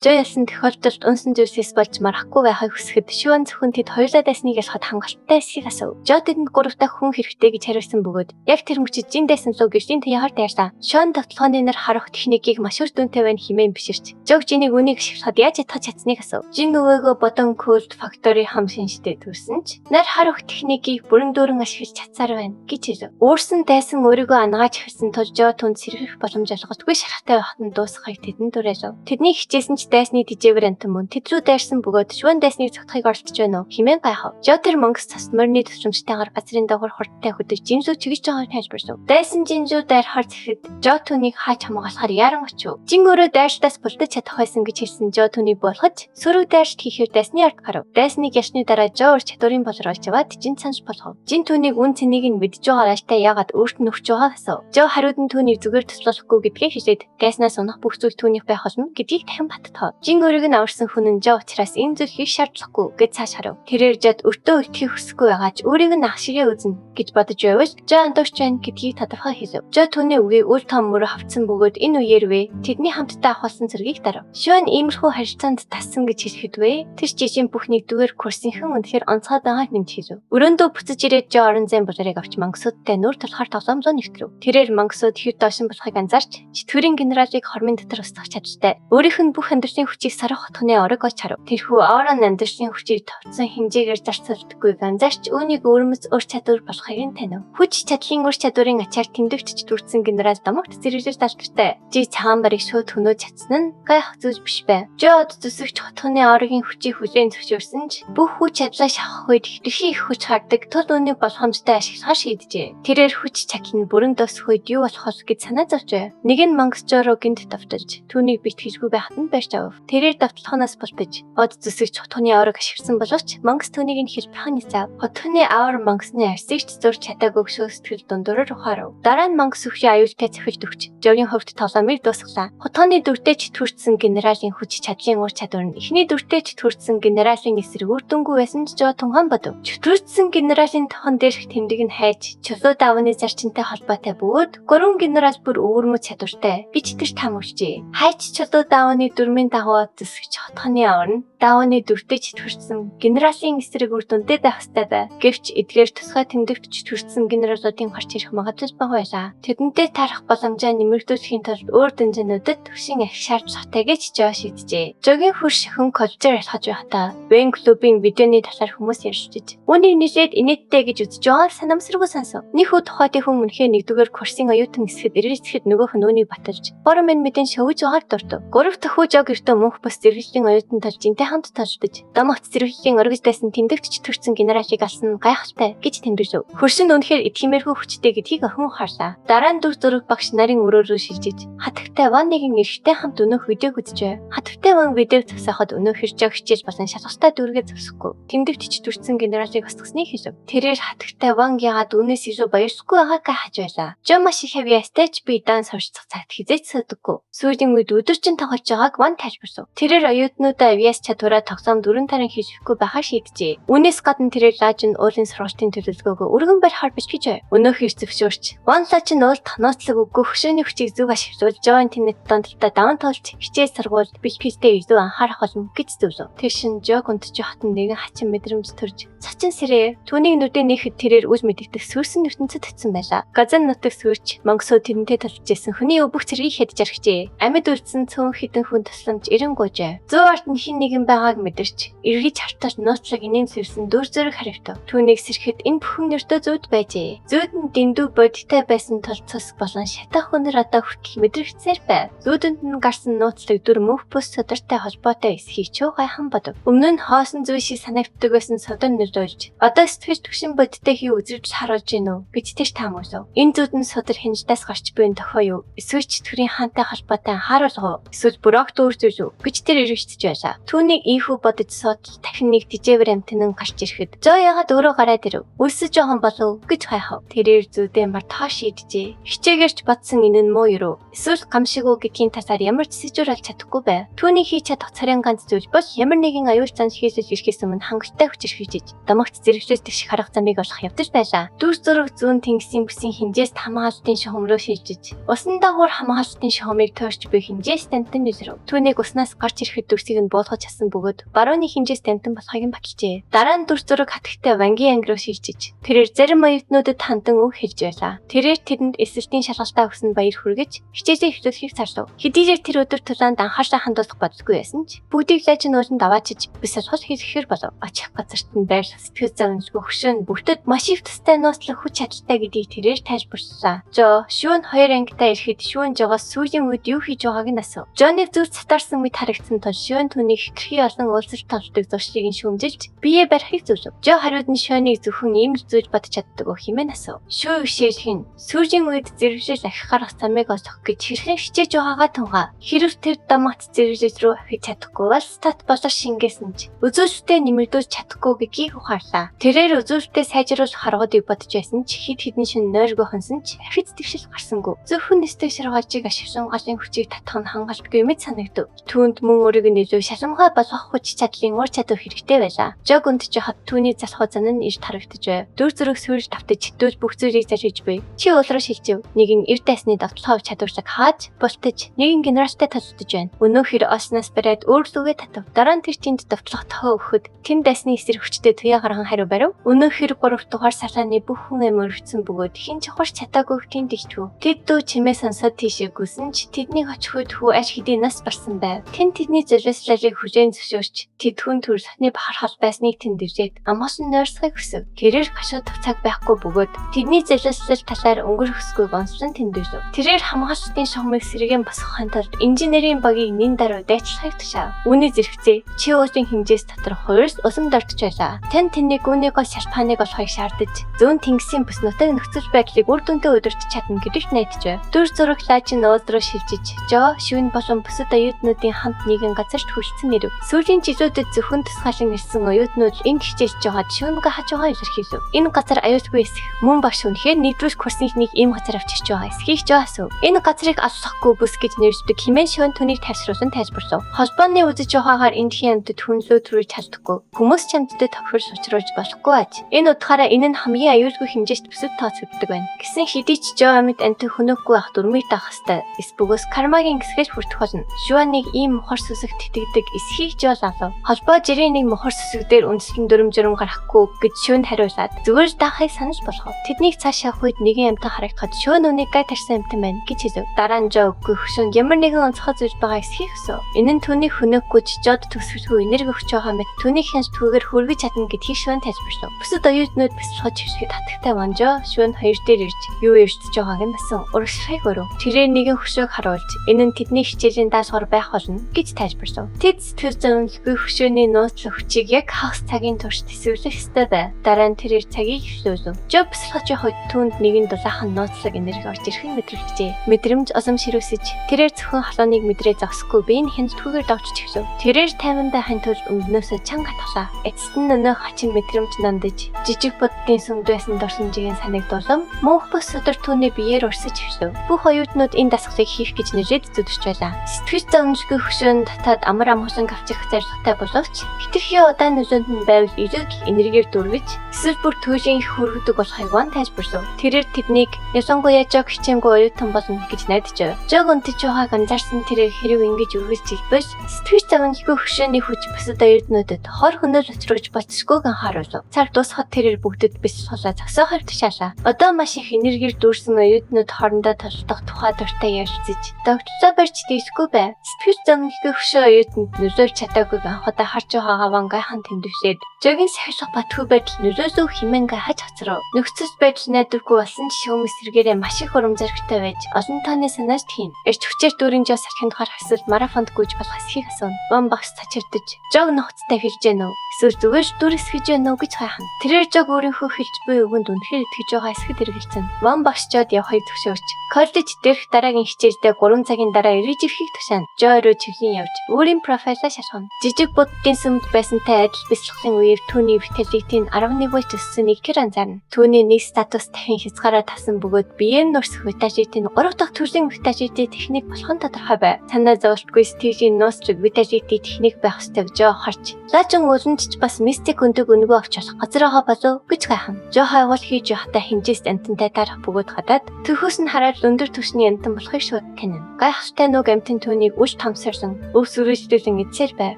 Жо ялсан тохиолдолд унсан зүйлсээс болж марахгүй байхыг хүсэхэд Шиван зөвхөн тэд хоёулаа дайсныг ялахад хангалттай эсхийг асуув. Жо тэдэнд 3 дахь хүн хэрэгтэй гэж хариулсан бөгөөд яг тэр мөчид жин дайсан луу гэж жин таягаар дайрсан. Шон тоглооны нар харах техникийг маш их дүнтэй байна хэмээн биширч. Жог жинийг үнийг ашиглахад яаж ятгах чадсныг асуув. Жин өвөөгөө бодон Cold Factory хам шинжтэй төрсөн ч нар харах техникийг бүрэн дүүрэн ашиглаж чадсаар байна гэж хэлв. Өөрсөн дайсан өөрийгөө ангааж хэлсэн тул Жо түнд сэргэх боломж олгодгүй шарахтай байхад нь дуусахыг тэдэнд уриалав. Тэдний хичээсэн ч дайсны дижээвэр амтан мөн тэд рүү дайрсан бөгөөд Шиван дайсныг цогтхыг оролдож байна уу хэмээн гайхав. Жо тэр мөнгөс цас морины төвчмжтэйгээр газрын давхар хурдтай хөдөж Жинзүү чигэж байгааг тайлбарлав. Дайсан Жинзүү дайрахаар зэхэд Жо түүнийг хааж хамгаалахаар яран очив. Жин өөрөө дайртаас булдаж чадах байсан гэж хэлсэн Жо түүнийг болгож сөрөг дайрт хийхээр дайсны ард гарав. Дайсныг ясны дараа Жо өөр чадварын боловсруулж аваад Жин санаж болгов. Жин түүнийг үн цэнийг нь мэдж байгаа ааштай яагаад өөрт нь өгч байгааг асуув. Жо хариуд нь түүнийг зүгээр туслахгүй гэдгийг хэлээд дайснаас унах бүх зүйл түүнийх байх болно гэдгийг дахин баттгав. Жин өөрийг нь аварсан хүн нь Жо учраас энэ зүйл хийх шаардлахгүй гэж цааш харав. Тэрээр Жод өртөө итгэх хүсэхгүй байгаач өөрийг нь ах шигээ үзнэ гэж бодож байвал Жо андуурч байна гэдгийг тодорхой хэлв. Жо түүний үгийг үл том мөр хавцсан бөгөөд энэ үеэр вэ тэдний хамтдаа авахсан зэргийг дарав. Шиван иймэрхүү харилцаанд тассан гэж хэлэхэд вэ тэр жижиг бүх нэгдүгээр курсынхан үнэхээр онцгой байгааг нэмж хэлв. Өрөөндөө буцаж ирээд Жо орон зайн болорыг авч мангасуудтай нүүр толохоор тоглоомлоо нэвтрв. Тэрээр мангасууд хэд доошин болохыг анзаарч чөтгөрийн генералыг хормын дотор устгах чадвартай. Өөрийнх нь бүх амьдралын хүчийг сарах хотхны орог олж харав. Тэрхүү Орон амьдралын хүчийг товцсон хэмжээгээр зарцуулдаггүйг анзаарч үүнийг өөрмөц ур чадвар болохыг нь танив. Хүч чадлын ур чадварын ачаар тэмдэгтж төрсэн генерал домогт зэрэглэж талбартай. Жи цагаан барыг шууд хөнөөж чадсан нь гайх зүйл биш байв. Жо од зүсэгч хотхны орогийн хүчийг хүлээн зөвшөөрсөн ч бүх хүч чадлаа шахах үед хэтэрхий их хүч харддаг тул үүнийг болгоомжтой ашиглахаар шийджээ. Тэрээр хүч чадал нь бүрэн дуусах үед юу болох вэ гэж санаа зовж байв. Нэг нь мангас Жороо гинт давталж түүнийг битгэжгүй байхад нь барьж авав. Тэрээр давталханаас бултаж од зүсэгч хотхны орог ашигласан боловч мангас түүнийг нь хэлбэрхэн нисав. Хотхны авар мангасны арсыг ч зурж чадаагүй сэтгэл дундуур ухаарав. Дараа нь мангас өвчийн аюултай цэвэж өгч Жогийн хувьд тоглоомыг дуусгалаа. Хотхны дүртэйч төрсэн генералийн хүч чадлын ур чадвар нь эхний дүртэйч төрсэн генералийн эсрэг үр дүнгүй байсан ч Жо тунгаан бодов. Чөтгөрсөн генералийн тохон дээрх тэмдэг нь хайж чулуу давны зарчинтай холбоотой бөгөөд 3 генерал бүр өвөрмөц чадвартай гэж тэр таамаглажээ. Хайж чулуу давны дүрмийн дагуу зүсгэж хотхны аварна давны дүртэйч төрсэн генералийн эсрэг үр дүнтэй байх ёстой бай. Гэвч эдгээр тусгай тэмдэгтч төрсэн генералуудын гарч ирэх магадлал бага байлаа. Тэдэнтэй тарах боломжоо нэмэгдүүлэхийн тулд өөр дэнжэнүүдэд төвшин их шаардлагатай гэж Жо шийджээ. Жогийн хөрш хүн колжер ялхаж байхдаа Вен клубын видеоны талаар хүмүүс ярьж. Үүнийг нэлээд инээдтэй гэж үзэж байгааг санамсаргүй сонсов. Нэг хүү тухайд хүн үнэхээр нэгдүгээр курсын оюутан эсэхэд ирээсэхэд нөгөөх нь үүнийг баталж Боромын мэдэн шөвж байгааг дуртав. 3 дахь хүү Жо гэртөө мөнх бус зэрэглэлийн оюутан тал жинтэй хамт толдож домогт зэрэглэлийн оргиж байсан тэмдэгтч төрсэн генералыг алсан нь гайхалтай гэж тэмдэглэв. Хөршин үнэхээр эдгиймэрхүү хүчтэй гэдгийг охин ухаарлаа. Дараа нь дүр зураг багш нарын өрөө рүү шилжиж хатагтай Ванныгийн эрэгтэй хамт өнөөх видеог үзжээ. Хатагтай Ван видеог зогсооход өнөөхөр Жо хичээж болон шалгалттай дүүргээ зогсохгүй. Тэмдэгтч төрсэн генералыг устгасныг хэлв. Тэрээр хатагтай Ван яагаад үнээс илүү баярсгүй байгааг хааж байлаа. Жо маш их хавьяастай ч би дан сурцах цагт хизээч суудаггүй. Сүүлийн үед өдөржин тоглож байгааг Ван тайлбарлав. Тэрээр оюутнуудаа авьяас чадвараа тоглоом дөрөн таран хийхгүй байхаа шийджээ. Үүнээс гадна тэрээр лааж нь уулын сургалтын төлөвлөгөөгөө өргөн барихаар бичиж байв. Өнөөхөр зөвшөөрч Ван лааж нь уул тонооцлог өгөх хөшөөний хүчийг зөв ашиглуулж Жо интернет дондтаа даван тоолж хичээл сургуульд бичгийтэй илүү анхаарах болно гэж зөвлөв. Тэр шин Жо гүнтж хотод нэгэн хачин мэдрэмж төрж цачин сэрээ түүнийг нүдэ нэхэд тэрээр үл мэдэгдэх сүрсэн ертөнцид очсон байлаа. Газан нутаг сүрч мангасууд тэрнтэй толж исэн хүний өвөх цэргийг хэд жаргчээ. Амьд үлдсэн цөөн хідэн хүн тусламж эренгуужээ. Зөө ард нь хин нэгэн байгааг мэдэрч эргэж хартаж нууцлаг инээн сүрсэн дүр зураг харивтав. Түүнийг сэрхэд энэ бүхэн нэртөө зүүд байжээ. Зүүд нь дэндүү бодиттой байсан тул цус болон шатах хүнэр одоо хүртэл мэдрэгцээр байв. Зүүдэнд нь гарсан нууцлаг дүр мөнх бус содортой холбоотой эсхийг чуу гайхан бодов. Өмнө нь хоосон зүйл шиг санагддаг байсан содор нөлөөлж одоо сэтгэж төвшин бодиттой хий үзэрч харуулж гинөө гэж тэр таамаглав. Энэ зүүдэн содор хинждаас гарч буйн тохио юу? Эсвэл чөтгөрийн хаантай холбоотой анхааруулах уу? Эсвэл брок дүүр зүйл үү? гэж тэр эргэжтэж байлаа. Түүнийг ийхүү бодож суудал дахин нэг дижээвэр амтнан гарч ирэхэд Жо ягаад өөрөө гараад ирэв? Үлсэж жоохон болов гэж хайхав. Тэрээр зүүдээ мар тоо шийджээ. Хичээгэрч бодсон энэ нь муу юу? Эсвэл гамшиггүй гэдгийн тасаар ямар ч сэжүүрэл чадахгүй байв. Түүний хийж чадах царийн ганц зүйл бол ямар нэгэн аюул зан хийсэж ирэхээс өмнө хангалттай хүчээр хийжиж домогт зэрэглүүлдэг шиг харах замыг олох явдаж байлаа. Дүр зураг зүүн тэнгисийн бүсийн хинжээс хамгаалтын шугам руу шилжиж усан дагуур хамгаалтын шугамыг тойрч буй хинжээс тантан илрэв. Түүнийг түүнийг уснаас гарч ирэхэд дүрсийг нь буулгаж асан бөгөөд барууны хинжээс амтан болохыг нь баталжээ. Дараа нь дүр зураг хатагтай вангийн анги руу шилжиж тэрээр зарим оюутнуудад хандан үг хэлж байлаа. Тэрээр тэдэнд эсвэлтийн шалгалтаа өгсөн баяр хүргэж хичээлээ эхлүүлэхийг зарлав. Хэдийгээр тэр өдөр тулаанд анхаарал хандуулах бодсгүй байсан ч бүгдийг лайж нууланд аваачиж бис сул хийхээр болов. Очих газарт нь байр сэтгэл зовнжгүй хөшөөн бүртөд маш их тустай нууцлах хүч чадалтай гэдгийг тэрээр тайлбарллаа. Жо шүүн 2 ангитаа ирэхэд шүүн жогоос сүүлийн үед юу хийж байгааг нь асуув. Жоны зүр цатарсан мэт харагдсан тул шүүн түүнийг хэтэрхий олон уулзалт толдог зуршлыг нь шүүмжилж биеэ барихыг зөвлөв. Жо хариуд нь шүүнийг зөвхөн ийм л зүүж бодож чаддаг өх хэмээн асуув. Шүү ишээл сүүлийн үед зэрэглэл ахихаар самыг олох гэж хэрхэн хичээж байгаагаа тунгаа. Хэрв тэр дамагт зэрэглэл рүү ахиж чадахгүй бол стат болор шингээсэн ч үзүүлэлтэд нэмэгдүүлж чадахгүй гэдгийг ухаарлаа. Тэрээр үзүүлэлтэд сайжруулах аргуудыг бодож байсан ч хэд хэдэн шин нойргоо хонсон ч ахиц дэвшил гарсангүй. Зөвхөн нэстэг шаргаажийг ашиглан галын хүчийг татах нь хангалтгүй мэт санагдав. Түүнд мөн өөрийг нь илүү шалгамгай болгох хүч чадлын ур чадвар хэрэгтэй байлаа. Жог өнд чи хот түүний залхуу зан нь ирж харагдаж байв. Дүр зураг сүрж тавтаж читүүл бүх зүйлийг зархиж буй. Чи уулраа шилжив. Нэгэн эр дайсны давталхав чадварсаг хааж бултаж нэгэн генералтай толдож байна. Өнөөхөр оснаас бариад өөрлөгөө татав. Дараа нь тэр чинд давтлах тохоо өгөхөд тэн дайсны эсрэг хүчтэй туяа гарган хариу барив. Өнөөхөр 3 дугаар сарлааны бүх хүн амь өргөцсөн бөгөөд хин чухарч чадаагүй тэнд ичв. Тэд дүү чимээ сонсоод тийшээ гүсэн ч тэднийг очиход хүү аж хэдийн нас барсан байв. Тэн тэдний зөвлөслөлийг хүлээн зөвшөөрч тэд хүн төр сахны бахархал байсныг тэнд ирээд амоос нь нойрсохыг хүсв. Гэрээр гашууд цаг байхгүй бөгөөд тэдний зөвлөслөл талаар өнгөрөхсгүй гонслон тэнд ирв. Тэрээр хамгаалалтын шугамыг сэргэн босгохын тулд инженерийн багийг нэн даруй дайчлахыг тушаав. Үүний зэрэгцээ чи уусын хэмжээс дотор хуурс усам дордож байлаа. Тэн тэнийг үүнийгөө шалтгааныг олохыг шаардаж зүүн тэнгисийн бүс нутаг нөхцөл байдлыг үр дүнтэй удирдах чадна гэдэгт найдаж байв. Дүр зураг лаажин уулдруу шилжиж жоо шүүн болон бусад оюутнуудын хамт нэгэн газарт хүрсэн ирв. Сүүлийн жилүүдэд зөвхөн тусгаалan ирсэн оюутнууд энд хичээлж байгаад шүүнгээ хаж байгаа илэрхийлв. Энэ газар аюулгүй эсэх мөн багш үнэхээр нэгдүгээр курсны нэг ийм газар авчирч байгаа эсхийг жоо асуув. Энэ газрыг аллахгүй бүс гэж нэрвдэг хэмээн шүүн түүнийг тайлшруулсан тайлбарлав. Холбооны үзэж байгаагаар эндхийн амьтад хүнлөө төрөж чаддаггүй. Хүмүүс чамдтай тохирч учруулж болохгүй аж. Энэ утгаараа энэ нь хамгийн аюулгүй хэмжээст бүсэд тооцогддог байна. Гэсэн хэдий ч жоо амьд амт хөнөөхгүй ах дурмыг даах хэвээр эсбөгөөс кармагийн гисгэж хүртэх болно. Шүүнийг ийм мохор сүсэг тэтгдэг эсхийг жоо лав. Холбоо жирийн нэг мохор сүсэг дээр үндэслэн дүрм журм гарахгүй гэж шүүнд хариулаад зүгээр даахыг санаж болгов. Тэднийг цааш явах үед нэгэн амтан харагдахад шүүн үнийг гай тарсан амтан байна гэж хэлв. Дараа нь жоо үгүй хөшөөнд ямар нэгэн онцгой зүйл байгаа эсхийг өсөв. Энэ нь түүний хөнөөхгүй ч жоод төсвөлгүй энерги өгч байгаа мэт түүний хянш түүгээр хүргэж чадна гэдгийг шүүн тайлбарлав. Бусад оюутнууд бясалгаж хөвсөд татагтай вонжоо шүүн хоёр дээр ирж юу ярьж байгааг нь асан урагшихыг өрөв. Тэрээр нэгэн хөшөөг харуулж энэ нь тэдний хичээлийн даалгавар байх болно гэж тайлбарлав. Тэд сэтгэл зовлонгүй хөшөөний нууцлах хүчийг яг хагас цагийн турш төсөвлөх ёстой байв. Дараа нь тэрээр цагийг хөвлөв. Жоо бясалгаж явахад түүнд нэгэн дулаахан нууцлаг энерги орж ирэхийг мэдрэгджээ. Мэдрэмж осом ширүүсэж тэрээр зөвхөн холооныг мэдрээ зогсохгүй би энэ хянд түүгээр давчиж эхлэв. Тэрээр таймандаа хантуул өмнөөсөө чанга хатглаа. Эцэст нь өнөө хачин мэдрэмж нандаж жижиг бодгийн сүмд байсан дурсамжийг санагдуулам мөнх бос өдөр түүний биеэр урсаж эхлэв. Бүх оюутнууд энэ дасгалыг хийх гэж нэрээд зүдэрч байлаа. Сэтгэл зовлонгүй хөшөөнд татаад амар амгалан авчих зорилготой боловч хитрхи удаан нөлөөнд нь байвал илүү энергиэр дүргэж эсвэл бүр түүхийн хөргөдөг болохыг ван тайлбарлав. Тэрээр тэднийг ялангуяа жог хичээнгүй оюутан болно гэж найдаж байв. Жог өнтөж байгааг анзаарсан тэрээр хэрэг ингэж үргэлж хэлбэж сэтгэл зовлонгүй хөшөөний хүч бусад оюутнуудад хор хөнөөл учруулж болцсгүйг анхааруулв. Цаг дуусахад тэрээр бүгдэд бясалгалаа зогсоохоор тушаалаа. Одоо маш их энергиэр дүүрсэн оюутнууд хоорондоо толдох тухай дуртай ярилцаж догтлоо барьж дийсгүй байв. Сэтгэл зовлонгүй хөшөө оюутнууд нөлөөлж чадаагүй анхудаа харж байгаагаа вангайхан тэмдэглээд жогийн сахилах батгүй байдал нөлөөлөв хэмээн хаж хоцров. Нөхцөл байдал найдваргүй болсон ч хүмүүс сэргээрээ маш их урам зоригтой байж олон тооны санааж тхийн. Эрч хүчээр дүүрэн жоо сархинд хар хасвал марафонд гүйж болох эсхийг асуув. Ван багш цачирдаж жог нухацтай хэлж гэнэ үү? Эсвэл зүгээр дүүрс гэж гэнэ үү гэж хайхан. Тэрээр жог өөрийнхөө хэлж буй өгөнд үнэхээр итгэж байгаа эсэхэд эргэлзэн. Ван багш жоод явахыг зөвшөөрч коллеж дээрх дараагийн хичээлдээ 3 цагийн дараа эргэж ирэхийг тушаана. Жоо руу чиглэн явж өөрийн профайлаа шашгана. Жижиг буддын сүмд байсантай адил бясалгалын үеэр түүний виталитийн 11 вольт өссөн ихэр анзаарна. Түүний нэг статус дахин хязгаараа тасан бөгөөд биеийн нурсах виталитийн 3 дахь төрлийн виталити техник болох нь тодорхой байв. Санаа зовлтгүй сэтгэлийн нууцлаг виталити техник байх ёстойг жоо харж лаажин өлөндч бас мистик өндөг өнгөө авч болох газраа болов гэж гайхан. Жоо хайгуул хийж явахдаа хинжээст амтантай тарах бөгөөд хадаад төхөөс нь хараад өндөр түвшний амтан болохыг шууд гэнэ. Гайхалтай нүг амтан түүнийг үл тамсарсан өвс үргэлжлүүлэн эцсээр байв.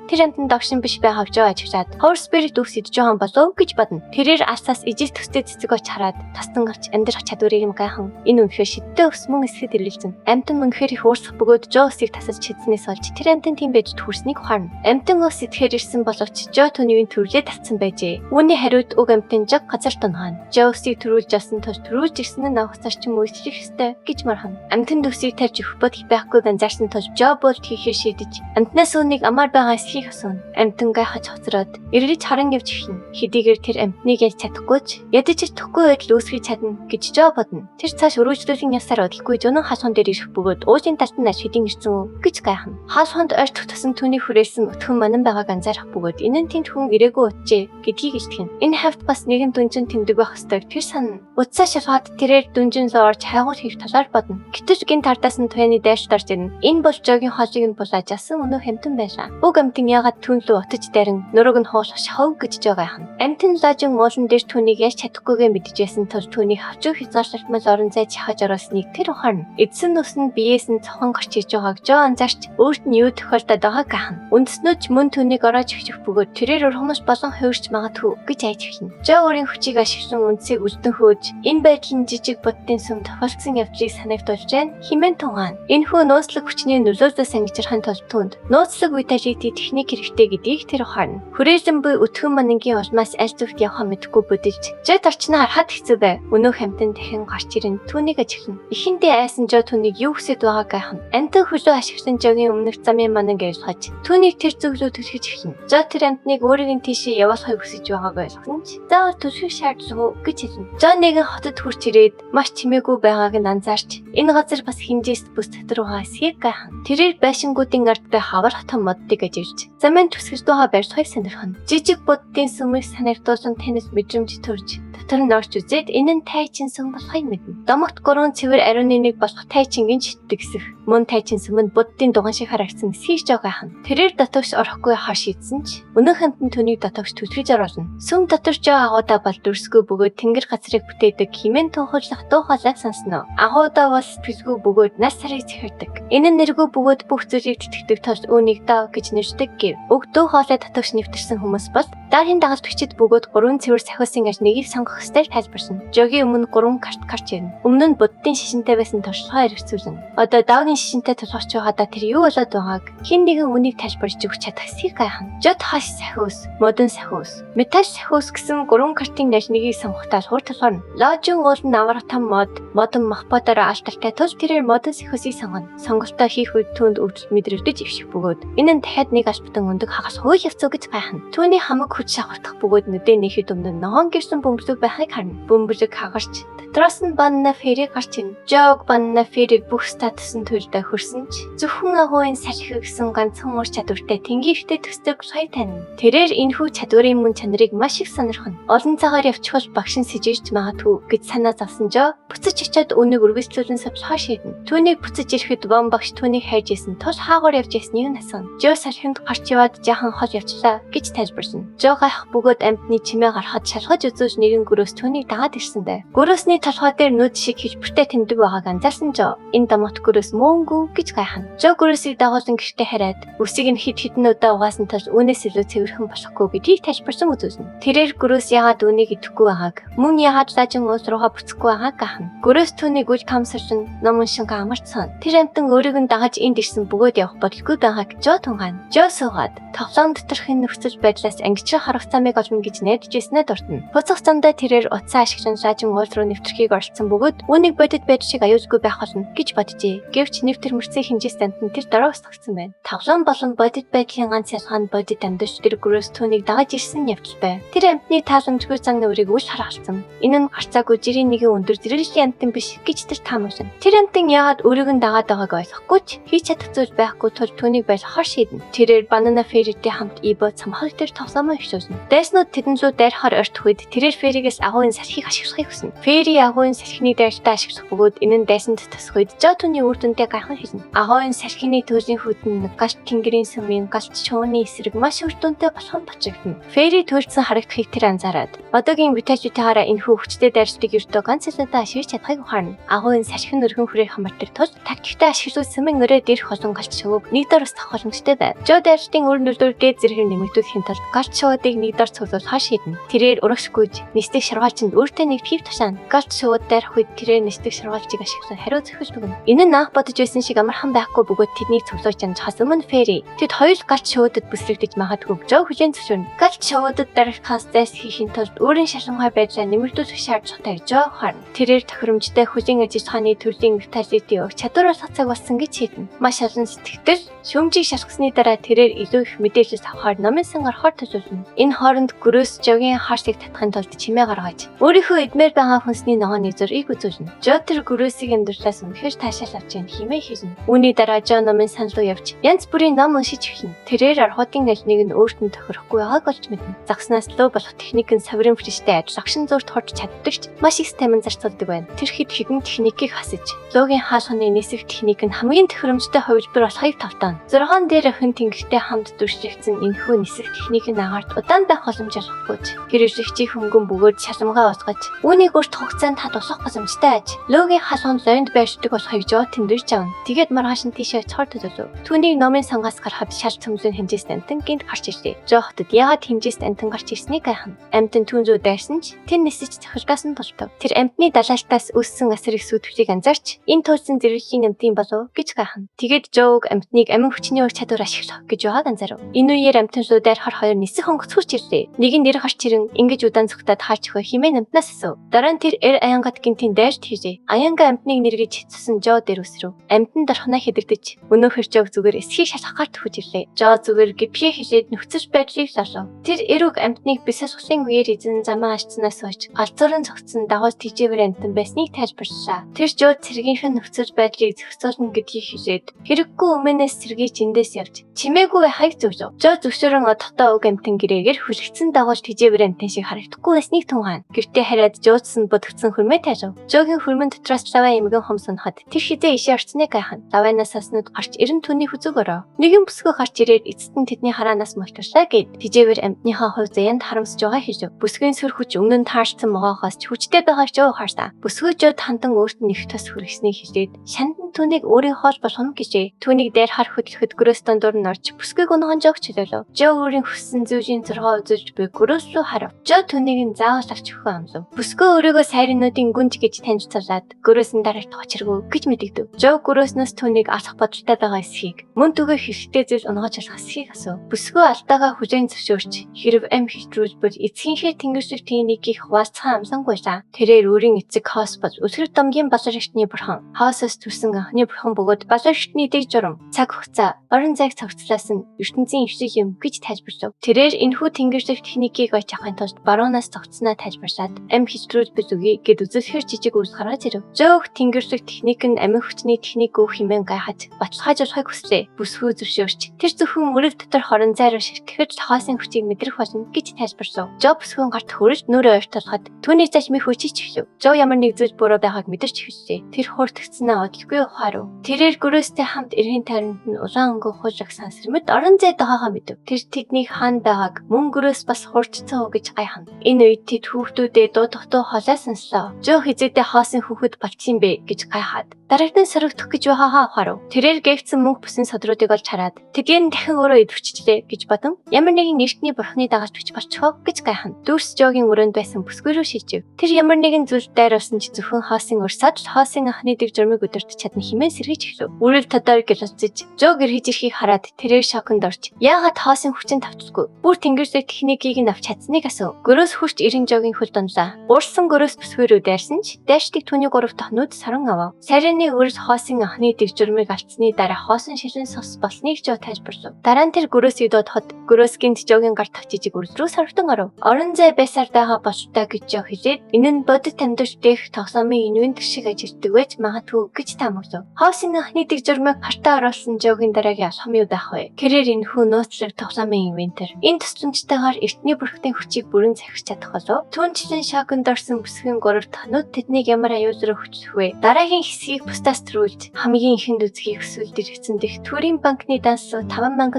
Тэр амтан догшин биш байгааг Жо ажиглаад Power Spirit өвс идэж байгаа болов гэж бодно. Тэрээр алсаас ижил төстэй цэцэг оч хараад тастан гарч амьдрах чадварыг юм гайхан. Энэ үнэхээр шидтэй өвс мөн эсэхэд ирэлзэн. Амтан мөнхээр их уурсах бөгөөд Жо өвсийг тасаж чидснээс олж тэр амтан тийм байж төрснийг ухаарна. Амтан өвс идэхээр ирсэн боловч Жо түүнийг төрүүлээ татсан байжээ. Үүний хариуд уг амтан жаг газар тунгаана. Жо өвсийг төрүүлж авсан тус төрүүлж ирсэн нь авахсаар ч юм уу ичлэх ёстой гэж мархан. Амтан өвсийг тарьж өгөх байхгүй ганцаарсан тус Жо болт хийхээр шийдэж амтнаас үүнийг амар байгаа эсхийг асууна. Амтан гайхаж хоцроод ирлэж харан явж ихнэ. Хэдийгээр тэр амтныг ялж чадахгүй ч ядаж ч төхгүй байдал үүсгэж чадна гэж Жо бодно. Тэр цааш өргөжлөлийн ясаар удалгүй Жонон хаалхан дээр ирэх бөгөөд уужийн талд нь шидийн ирсэн үү гэж гайхна. Хаалханд ойр тутсан түүний хүрээсэн өтгөн манан байгааг анзаарах бөгөөд энэ нь тэнд хүн ирээгүй утжээ гэдгийг илтгэн. Энэ хавьд бас нэгэн дүнжин тэмдэг байх ёстойг тэр санана. Утсаа шалгаад тэрээр дүнжин рүү орж хайгуул хийх талаар бодно. Гэтэл гин тардаас нь туяаны дайрч орж ирнэ. Энэ бол Жогийн хоолыг нь булааж асан өнөө хамтан байлаа. Уг амтан яагаад түн рүү утаж дарин нурууг нь хуулах шахав гэж жаагахан. Амтан лажин уулан дээр түүнийг яаж чадахгүйгээ мэдчихсэн тул түүнийг хавчуу хязгаарлалтмал орон зай чахаж оросныг тэр ухаарна. Эдсэн нүс нь биеэс нь цохон гарч иж байгааг Жо анзаарч өөрт нь юу тохиолдоод байгааг гайхна. Үндэснүүд мөн түүнийг ороож өгчих бөгөөд тэрээр урхамж болон хувирч магадгүй гэж айж эхэлнэ. Жо өөрийн хүчийг ашиглан үндсийг үлдэн хөөж энэ байдал нь жижиг боддын сүм тохиолдсон явдлыг санагдуулж байна. Химэн тунгаана. Энэ хүн нууцлаг хүчний нөлөөлөөс ангижрахын тулд түнд нууцлаг виталити техник хэрэгтэй гэдгийг тэр ухаарна. Хүрээлэн буй өтгөн манангийн улмаас аль зүгт явахаа мэдэхгүй бодилж Жод орчноо харахад хэцүү байв. Өнөө хамтан дахин гарч ирэн түүнийг ажиглана. Эхэндээ айсан Жо түүнийг юу хүсэж байгааг гайхна. Амтан хөлөө ашиглан Жогийн өмнөх замын мананг ажиллаж түүнийг тэр зөвлөө түлхэж эхэлнэ. Жо тэр амтныг өөрийн тийшээ явуулахыг хүсэж байгааг ойлгосон ч заавал түлхэх шаардлагагүй гэж хэлнэ. Жо нэгэн хотод хурч ирээд маш чимээгүй байгааг нь анзаарч энэ газар бас хинжээст бүс дотор байгаа эсхийг гайхна. Тэрээр байшингуудын ард бай хавар хотон моддыг ажиглаж замын түсгэж байгаа барьцахыг сонирхно. Жижиг буддын сүмийг санагдуулсан танис мэдрэмж төрж дотор нь орч үзээд энэ нь тайчин сүм болохыг мэднэ. Домогт 3 цэвэр ариуны нэг болох тайчингийн шитгэсэх мөн тайчин сүм нь буддын дуган шиг харагдсан эсхийг Жо гайхна. Тэрээр дотогш орохгүй хаа шийдсэн ч өнөө хамтан түүнийг дотогш түлхэж оруулна. Сүм дотор Жо агуудаа бол дүрсгүй бөгөөд тэнгэр газрыг бүтээдэг химэн тунхаглах дуу хоолойг сонсно. Агуудаа бол сэтгэлгүй бөгөөд нас сарыг зэхэрдэг. Энэ нь нэргүй бөгөөд бүх зүйлийг тэтгэдэг тул үүнийг даа гэж нэршдэг гэв. Уг дуу хоолой дотогш нэвтэрсэн хүмүүс бол дараагийн дагалдагчид бөгөөд 3 цэвэр сахиусын аж нэгийг сонгох ёстой тайлбарсан. Жогийн өмнө 3 карт ирнэ. Өмнө нь буддын шишинтэй байсан туршлагаа хэрэгцүүлэн. Одоо даагийн шишинтэй тулгарч байгаадаа тэр юу болоод байгааг хэн нэгэн үнийг тайлбарж өгч чадах эсхийг гайхна. Жод хаш сахиус, модон сахиус, металл сахиус гэсэн 3 картын аж нэгийг сонгохдоо сур тулгарна. Ложин уулын аврах том модон махбодоор алтартай тул тэрээр модон сахиусыг сонгоно. Сонголтоо хийх үед түүнд өвдөлт мэдрэгдэж ивших бөгөөд энэ нь дахиад нэг албатан өндөг хагас хууль явцуу гэж гайхна. Түүний хамаг хүч шавхардах бөгөөд нүдэ нэхэд өмнө ногоон гэрсэн бөмбөлөг байхыг харна. Бөмбөлөг хагарч дотроос нь банна ферийг гарч ийн. Жог банна ферийг бүх статусын төлдөө хөрсөн ч зөвхөн агуйн салхи гэсэн ганцхан ур чадвартай тэнгийнхтэй төстэй сая танина. Тэрээр энэхүү чадварын мөн чанарыг маш их сонирхно. Олон цагаар явчихвал багшин сэжиж магадгүй гэж санаа зовсон Жо буцаж очиод үнийг үргэлжлүүлэн савлахаа шийднэ. Түүнийг буцаж ирэхэд бом багш түүнийг хайж исэн тул хаагуур явж ясныг нь асууна. Жо салхинд гарч яваад жаахан хол явчлаа гэж тайлбарсан. Жо гайх бөгөөд амтны чимээ гарахад шалгаж үзүүлж нэгэн гөрөөс түүнийг дагаад ирсэн байв. Гөрөөсний толгой дээр нүд шиг хэлбэртэй тэмдэг байгааг анзаарсан Жо энэ домот гөрөөс мөнгө гэж гайхна. Жо гөрөөсийг дагуулсан гэртээ хараад үсийг нь хид хідэн удаа угаасан тул үүнээс илүү цэвэрхэн болохгүй гэдгийг тайлбарсан үзүүлнэ. Тэрээр гөрөөс яагаад үүнийг идэхгүй байгааг мөн яагаад лажин уус руугаа буцахгүй байгааг гайхна. Гөрөөс түүнийг үл камсарчин ном уншингаа амарцсан. Тэр амтан өөрийг нь дагаж энд ирсэн бөгөөд явах бодлого байгааг Жо тунгаана. Жо суугаад тоглоом доторхын нөхцөл байдлаас ангижрах харах замыг олно гэж найдаж ирснээр дуртана. Буцах замдаа тэрээр утсаа ашиглан лажин уул руу нэвтрэхийг оролцсон бөгөөд үүнийг бодит байд шиг аюулгүй байх болно гэж боджээ. Гэвч нэвтэр мөрцөө хинжээс амтан тэр дараа устгагдсан байна. Тоглоом болон бодит байдлын ганц ялгаа нь бодит амьдч тэр гөрөөс түүнийг дагаж ирсэн явдал байв. Тэр амтны тааламжгүй зан нүрийг үл харгалцсан. Энэ нь гарцаагүй жирийн нэгэн өндөр зэрэглэлийн амтан биш гэж тэр таамагсан. Тэр амтан яагаад өөрийг нь дагаад байгааг ойлгохгүй ч хийж чадах зүйл байхгүй тул түүнийг байлгахаар шийднэ. Тэрээр банана фертэй хамт ибо цамхаг дээр тоглоомоо зөвшөөрсөн. Дайснууд тэдэн зүү дайрахаар ойртох үед тэрээр Ферригээс агуйн сархийг ашиглахыг хүснэ. Ферри агуйн сархины дайралтаа ашиглах бөгөөд энэ нь дайсанд тасах үед Жо түүний үр дүндээ гайхан хэлнэ. Агуйн сархины төрлийн хүйтэн галт тэнгэрийн сүмийн галт шууны эсрэг маш үр дүнтэй болох нь бачигдана. Ферри төрөлцөн харагдахыг тэр анзаараад одоогийн битээчүүдийнхаараа энэхүү хүчтэй дайралтыг ердөө ганц цалиндаа ашиглаж чадахыг ухаарна. Агуйн сархин өргөн хүрээх хамартдаг тул тактиктэй ашиглаж сүмэн өрөөд ирэх олон галт шууг нэг дороос тавах боломжтой байв. Жо дайралтын үр дүндээ дээд зэрэг нэмэгдүүлэхийн тулд галт шуудыг нэг дор цуглуул хаш хийдэн. Тэрээр урагшгүйж нисдэг шаргаалчинд өөртөө нэг пив тушаана. Галт шууд дайрах үед тэрээр нисдэг шаргаалчийг ашиглан хариу зөхөж дүгнэ. Энэ нь анх бодож байсан шиг амархан байхгүй бөгөөд тэднийг цуглуулж хас өмнө Ферри тэд хоёр галт шуудад бүсрэгдэж магадгүй Жо хүлээн зөвшөөрнө. Галт шуудад дарахаас зайс хийхин тулд өөрийн шалгамгай байдлаа нэмэгдүүлэх шаардлагатай Жо харна. Тэрээр тохиромжтой хөлийн ажиллагааны төрлийн виталити өгч чадвараар цаг болсон гэж хэлнэ. Маш олон сэтгэгдэл шөмжийг шалгасны дараа тэрээр илүү их мэдээлэл авахар номын сан орохоор төлөвлөнө. Энэ хооронд Грөөс Жогийн хаашийг татахын тулд чимээ гаргаж өөрийнхөө эдмээр байгаа хүнсний ногооны зургийг үзүүлнэ. Жо тэр Грөөсийг амьдралаас үнэхээр таашаал авч яах хэмээн хэлнэ. Үүний дараа Жо номын сан руу явж янз бүрийн ном уншиж эхэлнэ. Тэрээр архуудын аль нэг нь өөртөө тохирохгүй байгааг олж мэднэ. Загснаас лөө болох техник нь саврын хүчтэй ажил агшин зурд хорж чаддагч маш их стамин зарцуулдаг байна. Тэр хэд хэдэн техникийг хасаж логийн хаалганы нисэх техник нь хамгийн тохиромжтой хувилбар болохыг тавтаана. 6 дээр охин тэнгэртэй хамт дүршигдсэн энэхүү нисэх техникийн агаарт удаан байх боломж олгохгүйч гэр эвлэгчийн хөнгөн бөгөөд шалмгаа устгаж үүнийг урт хугацаанд хадгалах боломжтой аж. Логийн хаалганд лонд байршдаг болохыг Жо тэмдэглэж авна. Тэгээд маргааш нь тийшээ очихоор төлөвлөв. Түүнийг номын сангаас гарахад шал цөмлөн хэмжээст амтан гинт гарч ирлээ. Жо хотод яагаад хэмжээст амтан гарч ирснийг гайхна. Амтан түүн зүү дайрсан ч тэр нисэж цохилгаас нь болтов. Тэр амтны далаалтаас өссөн асар их сүйтгэвчийг анзаарч энэ туйлсан зэрэглэлийн амтын болов гэж гайхна. Тэгээд Жог амтныг амин хүчний ур чадвар ашиглах гэж Жоход анзаарав. Энэ үеэр амтан зүү дайрахаар хоёр нисэх онгоцгүйч ирлээ. Нэг нь нэр гарч ирэн ингэж удаан зүгтад хаач өгөө химээ амтнаас асуув. Дараа нь тэр Аянгат гинтийн дайрт хийжээ. Аянга амтныг нэргэж хэцсэн Жо дээр өсрөв. Амтан дорхоноо хэдэгдэж өнөөхөр Жог зүгээр эсхийг шалгах гар төхөж ирлээ. Жо зүгээр гипхээ хэлээд нөхцөж байдлыг лолов. Тэр эрүүг амтныг бисээс усын үеэр эзэн замаа ашцнаас хойш галзуурын цогцсон дагуулж тижээвэр амтан байсныг тайлбарлалаа. Тэр Жо цэргийнх нь нөхцөж байдлыг зохицуулна гэдгийг хэлээд хэрэггүй өмнөөс цэргийг эндээс явж чимээгүй хайг зөвшөөрөв. Жо зөвшөөрөн одохдоо уг амтан гэрээгээр хүлэгдсэн дагуулж тижээвэр амтан шиг харагдахгүй байсныг тун хаана. Гэртээ хараад Жоодсан бодогдсон хөрмөө тайлав. Жогийн хөрмөн дотроос лаваа эмгэн хомсоноход тэр хизээ ишээ орцныг гайхана. Лаваанаас аснууд гарч ирэн түүний хүзэг ороо. Нэгэн бүсгүй гарч ирээд эцэст нь тэдний хараанаас мултарлаа гэд тижээвэр амтныхаа хувь заяанд харамсаж байгаа хэлв. Бүсгийн сүр хүч өмнө нь таарсан могоохоос ч хүчтэй байгаа Жо харсан. Бүсгүй Жод хандан өөрт нь их тас хүргэснийг хэлээд шандан түүнийг өөрийнхөө болгоно гэжээ. Түүнийг дайрахаар хөдлөхөд Грөөс дондор нь орж бүсгүйг унгаан Жог чөлөөлөв. Жо өөрийн хүссэн зүйлийн 6 үзүүлж буй Грөөс рүү харав. Жо түүнийг заавал авч өгөх амлав. Бүсгүй өөрийгөө сайрнуудын гүнж гэж танилцуулаад Грөөс нь дараалт очиргүй гэж мэдэгдэв. Жо Грөөснөөс түүнийг алах бодолтой байгаа эсхийг мөн түгээ хэрэгтэй зүйл унгаж алах эсхийг асуув. Бүсгүй алдаагаа хүлээн зөвшөөрч хэрв ам хэвтрүүлбэл эцгийнхээ тэнгэршиг техникийг хуваалцах амсангуйлаа. Тэрээр өөрийн эцэг Хоос бол өсгөр домгийн баларчны бурхан. Хоосоос төрсэн анхны бурхан бөгөөд баларчны дэг журам цаг хугацаа орон зайг цогцлоос нь ертөнцийн өвшиг юм гэж тайлбарлав. Тэрээр энэхүү тэнгэршиг техникийг олж авахын тулд баруунаас цогцсноо тайлбарлаад ам хэвтрүүлбэл үгүй гэд үзүүлэхээр жижиг үс гаргаж ирэв. Жог тэнгэршиг техник нь амин хүчний техник үү хэмээн гайхаж баталгаажуулахыг хүслээ. Бүсгүй зөвшөөрч тэр зөвхөн өрөв дотор хорон зай руу ширтгэхэд Хоосын хүчийг мэдрэх болно гэж тайлбарлав. Жо бүсгүйн гарт хөрөж нүрээ ойртуулахад түүний зашмыг хүчиж эхлэв. Жо ямар нэг зүйл буруу байгааг мэдэрч эхэллээ. Тэр хууртагцсанаа одолгүй ухаарав. Тэрээр Грөөстэй хамт эргэн тойронд нь улаан өнгө хуужрах сансрмэд орон зайд байгаагаа мэдэв. Тэр тэднийг хаана байгааг мөн Грөөс бас хуурчсан уу гэж гайхна. Энэ үед тэд хүүхдүүдээ дуудахтуу холоо сонслоо. Жо хизээдээ Хоосын хүүхэд болчихсон бэ гэж гайхаад дараагдан сорогдох гэж байгаагаа ухаарав. Тэрээр гээвцэн мөнх бүсэн содруудыг олж хараад тэдгээр нь дахин өөрөө идвчилээ гэж бодон ямар нэгэн эртний бурхны дагаж бич болчихоо гэж гайхна. Дүүрс Жогийн өрөөнд байсан бүсгүй рүү шилжив. Тэр ямар нэгэн зүйл дайруулсан ч зөвхөн Хоосын урсаад Хоосын анхны дэг журмыг өдөрт чадна хэмээн сэргийж эхлэв. Үрэл тодор гэлэлцэж Жо гэр хийж ирэхийг хараад тэрээр шоконд орж яагаад Хоосын хүчин тавталгүй бүр тэнгэрсэг техникийг нь авч чадсныг асуув. Грөөс хурч 90 Жогийн хөл донлаа. Уурсан Грөөс бүсгүй рүү дайрсан ч дайрчдыг түүний 3 тохнууд саран авав. Сарины өрс Хоосын анхны дэг журмыг алдсны дараа Хоосын шилэн сос болсныг Жо тайлбарлав. Дараа нь тэр Грөөсийг дуудахад Грөөс гинт Жогийн гар тах жижиг үрэл рүү сорогдсон оров. Орон зай байсаар байгаа болтой гэж Жо хэлээд энэ нь бодит амьдарч дэх тоглоомын инвент шиг ажилтдаг байж магадгүй гэж таамаглав. Хоосын анхны дэг журмыг хартаа оруулсан Жогийн дараагийн алхам юу байх вэ? Тэрээр энэхүү нууцлаг тоглоомын инвентер. Энэ тусламжтайгаар эртний бүрхтэн хүчийг бүрэн захирч чадах болов. Түүнчлэн шоконд орсон бүсгийн 3 тонууд тэднийг ямар аюулруу хүчлэх вэ? Дараагийн хэсгийг бусдаас төрүүлж хамгийн ихэнд үзхийг хүсвэл дэргэсэн дэх төрийн банкны данс 5,000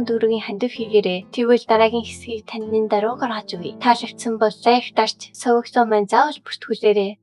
төгрөгийн хандив хийгээрэй. Тэгвэл дараагийн хэсгийг таны даруйгаар хаж өгье. Таалагдсан бол лайк дарж сувгсоо маань заавал бүртгүүлээрэй.